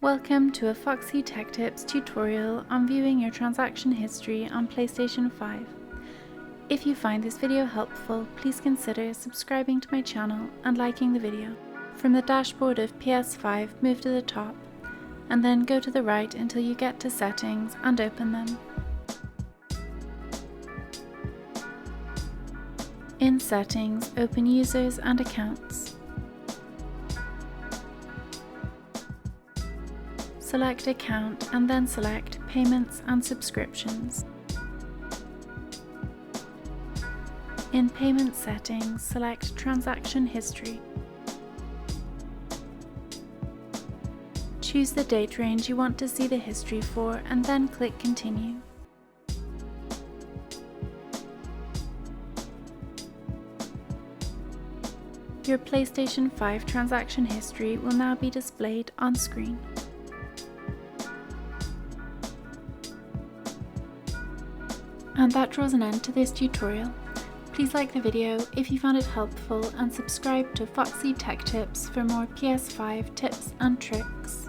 Welcome to a Foxy Tech Tips tutorial on viewing your transaction history on PlayStation 5. If you find this video helpful, please consider subscribing to my channel and liking the video. From the dashboard of PS5, move to the top, and then go to the right until you get to Settings and open them. In Settings, open Users and Accounts. Select Account and then select Payments and Subscriptions. In Payment Settings, select Transaction History. Choose the date range you want to see the history for and then click Continue. Your PlayStation 5 transaction history will now be displayed on screen. And that draws an end to this tutorial. Please like the video if you found it helpful and subscribe to Foxy Tech Tips for more PS5 tips and tricks.